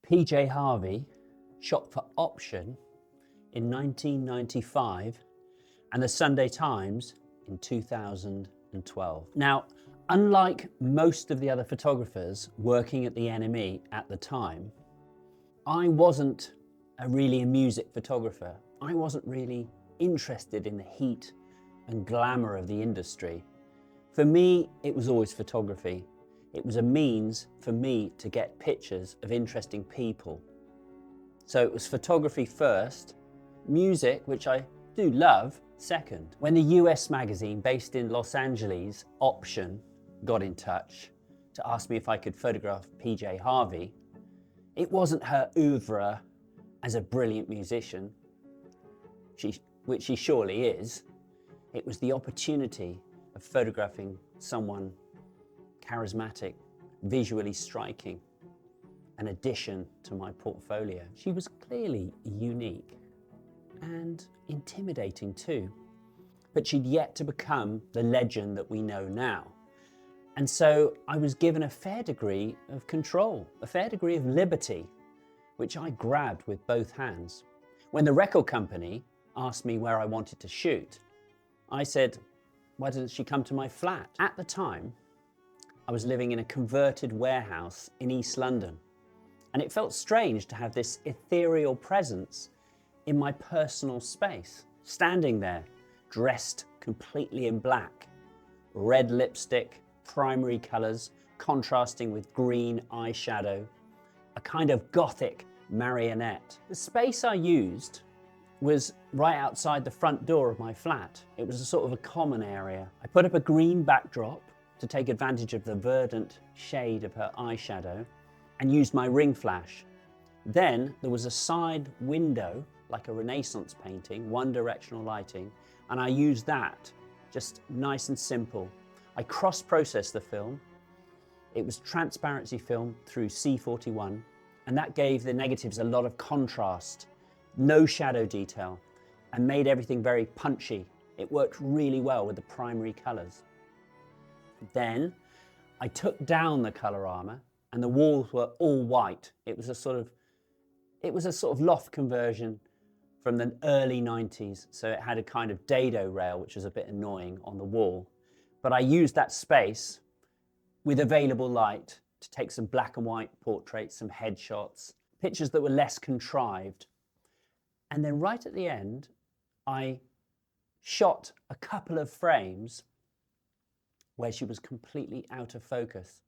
PJ Harvey shot for Option in 1995 and the Sunday Times in 2012. Now, unlike most of the other photographers working at the NME at the time, I wasn't really a music photographer. I wasn't really interested in the heat and glamour of the industry. For me, it was always photography. It was a means for me to get pictures of interesting people. So it was photography first, music, which I do love, second. When the US magazine based in Los Angeles, Option, got in touch to ask me if I could photograph PJ Harvey, it wasn't her oeuvre as a brilliant musician, which she surely is. It was the opportunity of photographing someone charismatic, visually striking, an addition to my portfolio. She was clearly unique and intimidating too, but she'd yet to become the legend that we know now. And so I was given a fair degree of control, a fair degree of liberty, which I grabbed with both hands. When the record company asked me where I wanted to shoot, I said, why doesn't she come to my flat? At the time, I was living in a converted warehouse in East London, and it felt strange to have this ethereal presence in my personal space, standing there, dressed completely in black, red lipstick, primary colours contrasting with green eyeshadow, a kind of gothic marionette. The space I used was right outside the front door of my flat. It was a sort of a common area. I put up a green backdrop to take advantage of the verdant shade of her eyeshadow and used my ring flash. Then there was a side window, like a Renaissance painting, one directional lighting, and I used that, just nice and simple. I cross-processed the film. It was transparency film through C41, and that gave the negatives a lot of contrast, no shadow detail, and made everything very punchy. It worked really well with the primary colors. Then I took down the color armor and the walls were all white. It was a sort of loft conversion from the early 90s. So it had a kind of dado rail, which was a bit annoying on the wall. But I used that space with available light to take some black and white portraits, some headshots, pictures that were less contrived. And then right at the end, I shot a couple of frames where she was completely out of focus.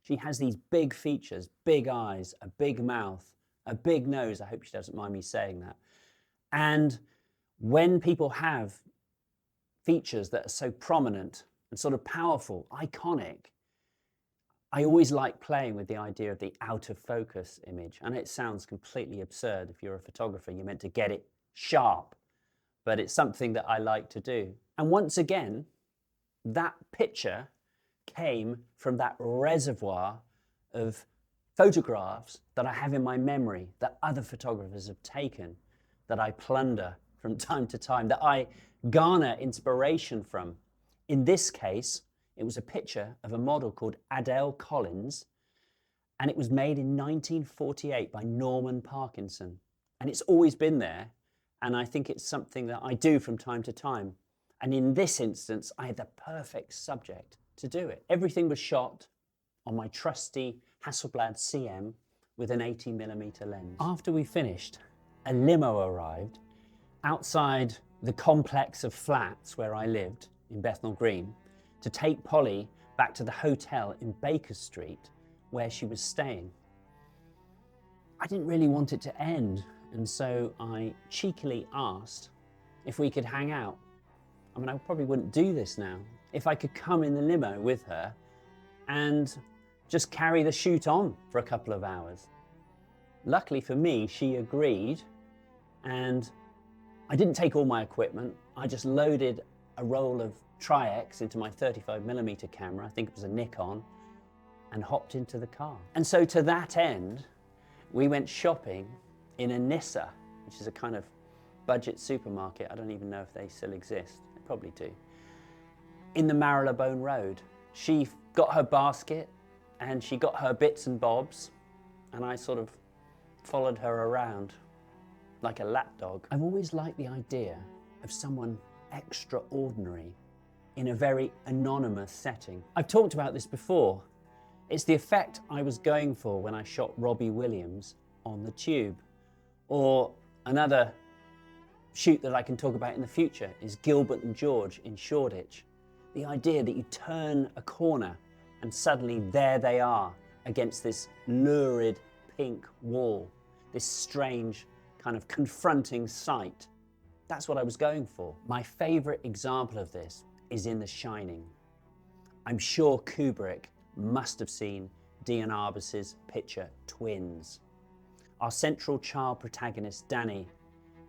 She has these big features, big eyes, a big mouth, a big nose. I hope she doesn't mind me saying that. And when people have features that are so prominent and sort of powerful, iconic, I always like playing with the idea of the out of focus image. And it sounds completely absurd. If you're a photographer, you're meant to get it sharp, but it's something that I like to do. And once again, that picture came from that reservoir of photographs that I have in my memory that other photographers have taken, that I plunder from time to time, that I garner inspiration from. In this case, it was a picture of a model called Adele Collins, and it was made in 1948 by Norman Parkinson. And it's always been there, and I think it's something that I do from time to time. And in this instance, I had the perfect subject to do it. Everything was shot on my trusty Hasselblad CM with an 80mm lens. After we finished, a limo arrived outside the complex of flats where I lived in Bethnal Green to take Polly back to the hotel in Baker Street where she was staying. I didn't really want it to end, and so I cheekily asked if we could hang out. I mean, I probably wouldn't do this now. If I could come in the limo with her and just carry the shoot on for a couple of hours. Luckily for me, she agreed, and I didn't take all my equipment. I just loaded a roll of Tri-X into my 35mm camera, I think it was a Nikon, and hopped into the car. And so to that end, we went shopping in a Nissa, which is a kind of budget supermarket. I don't even know if they still exist. They probably do. In the Marylebone Road. She got her basket and she got her bits and bobs, and I sort of followed her around like a lapdog. I've always liked the idea of someone extraordinary in a very anonymous setting. I've talked about this before. It's the effect I was going for when I shot Robbie Williams on the Tube. Or another shoot that I can talk about in the future is Gilbert and George in Shoreditch. The idea that you turn a corner and suddenly there they are against this lurid pink wall, this strange kind of confronting sight. That's what I was going for. My favourite example of this is in The Shining. I'm sure Kubrick must have seen Dean Arbus's picture Twins. Our central child protagonist, Danny,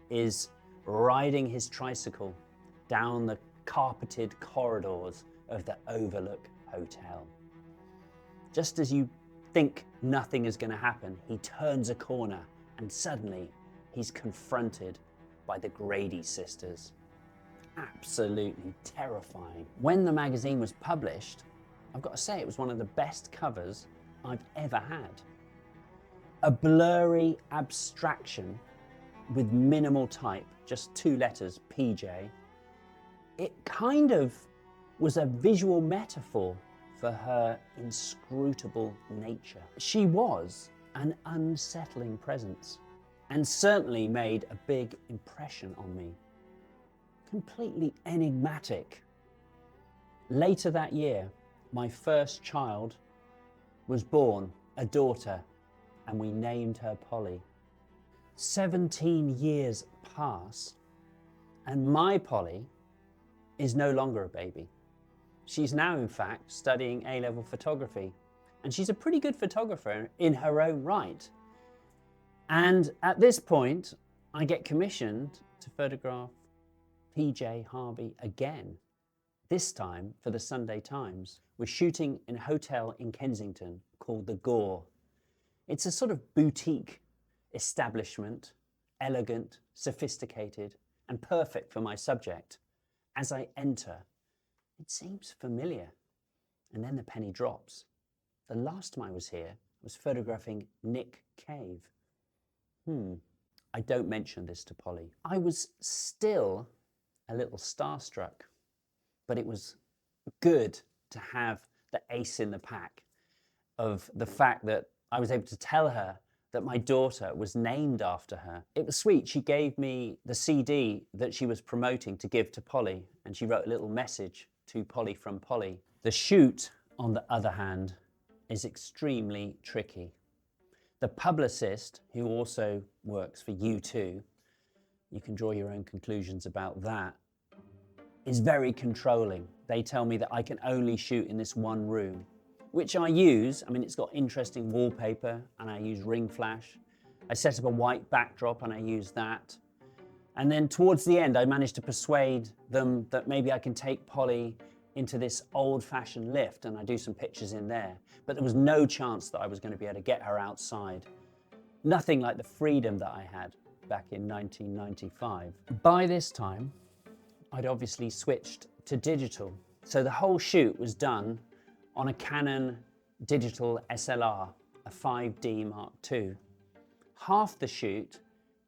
is riding his tricycle down the carpeted corridors of the Overlook Hotel. Just as you think nothing is going to happen, he turns a corner and suddenly he's confronted by the Grady sisters. Absolutely terrifying. When the magazine was published, I've got to say it was one of the best covers I've ever had. A blurry abstraction with minimal type, just 2 letters, PJ. It kind of was a visual metaphor for her inscrutable nature. She was an unsettling presence and certainly made a big impression on me. Completely enigmatic. Later that year, my first child was born, a daughter, and we named her Polly. 17 years pass, and my Polly is no longer a baby. She's now, in fact, studying A-level photography, and she's a pretty good photographer in her own right. And at this point, I get commissioned to photograph PJ Harvey again, this time for the Sunday Times. We're shooting in a hotel in Kensington called the Gore. It's a sort of boutique establishment, elegant, sophisticated, and perfect for my subject. As I enter, it seems familiar, and then the penny drops. The last time I was here, I was photographing Nick Cave. I don't mention this to Polly. I was still a little starstruck, but it was good to have the ace in the pack of the fact that I was able to tell her that my daughter was named after her. It was sweet. She gave me the CD that she was promoting to give to Polly, and she wrote a little message to Polly from Polly. The shoot, on the other hand, is extremely tricky. The publicist, who also works for U2, you can draw your own conclusions about that, is very controlling. They tell me that I can only shoot in this one room, which I use. I mean, it's got interesting wallpaper, and I use ring flash. I set up a white backdrop and I use that. And then towards the end, I managed to persuade them that maybe I can take Polly into this old-fashioned lift and I do some pictures in there. But there was no chance that I was going to be able to get her outside. Nothing like the freedom that I had back in 1995. By this time, I'd obviously switched to digital. So the whole shoot was done on a Canon digital SLR, a 5D Mark II. Half the shoot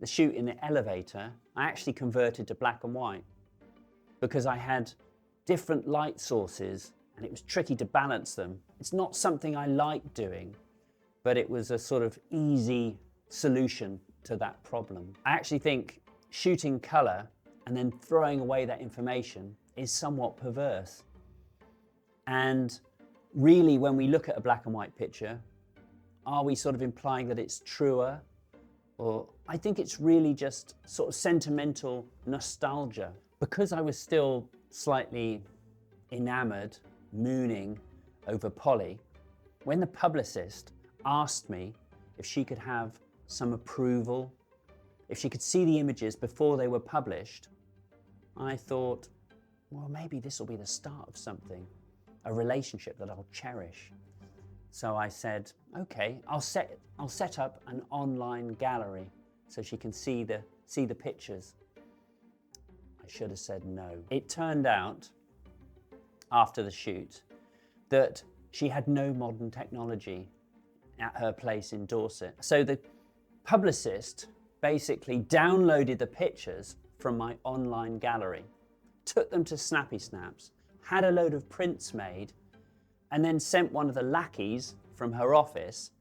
in the elevator, I actually converted to black and white because I had different light sources and it was tricky to balance them. It's not something I like doing, but it was a sort of easy solution to that problem. I actually think shooting color and then throwing away that information is somewhat perverse. And really, when we look at a black and white picture, are we sort of implying that it's truer? Or I think it's really just sort of sentimental nostalgia. Because I was still slightly enamored, mooning over Polly, when the publicist asked me if she could have some approval, if she could see the images before they were published, I thought, well, maybe this will be the start of something, a relationship that I'll cherish. So I said, okay, I'll set up an online gallery so she can see the pictures. I should have said no. It turned out, after the shoot, that she had no modern technology at her place in Dorset. So the publicist basically downloaded the pictures from my online gallery, took them to Snappy Snaps, had a load of prints made, and then sent one of the lackeys from her office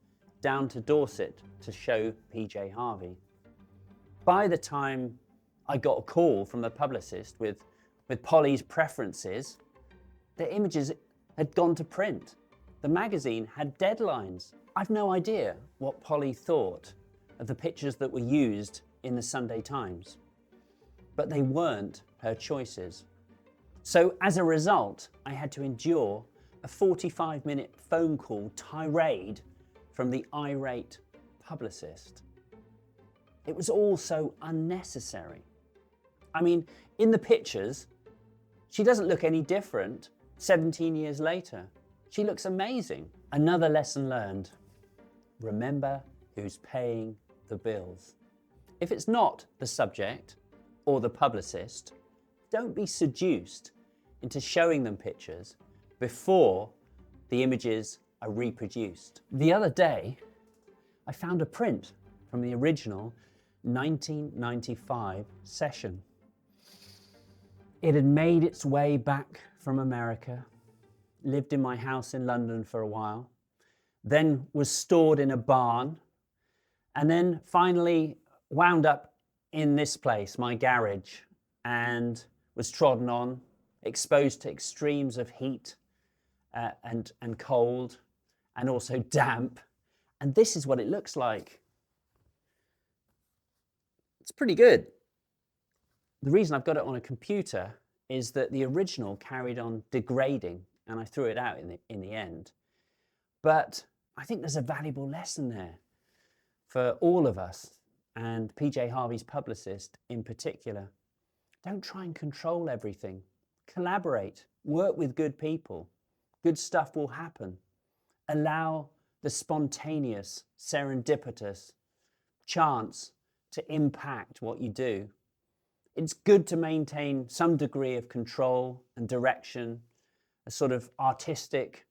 down to Dorset to show PJ Harvey. By the time I got a call from the publicist with Polly's preferences, the images had gone to print. The magazine had deadlines. I've no idea what Polly thought of the pictures that were used in the Sunday Times, but they weren't her choices. So as a result, I had to endure a 45-minute phone call tirade from the irate publicist. It was all so unnecessary. I mean, in the pictures, she doesn't look any different 17 years later. She looks amazing. Another lesson learned: remember who's paying the bills. If it's not the subject or the publicist, don't be seduced into showing them pictures before the images are reproduced. The other day, I found a print from the original 1995 session. It had made its way back from America, lived in my house in London for a while, then was stored in a barn, and then finally wound up in this place, my garage, and was trodden on, exposed to extremes of heat and cold, and also damp. And this is what it looks like. It's pretty good. The reason I've got it on a computer is that the original carried on degrading, and I threw it out in the end. But I think there's a valuable lesson there for all of us, and PJ Harvey's publicist in particular. Don't try and control everything. Collaborate, work with good people. Good stuff will happen. Allow the spontaneous, serendipitous chance to impact what you do. It's good to maintain some degree of control and direction, a sort of artistic,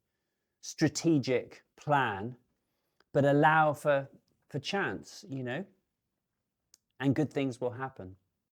strategic plan, but allow for chance, you know, and good things will happen.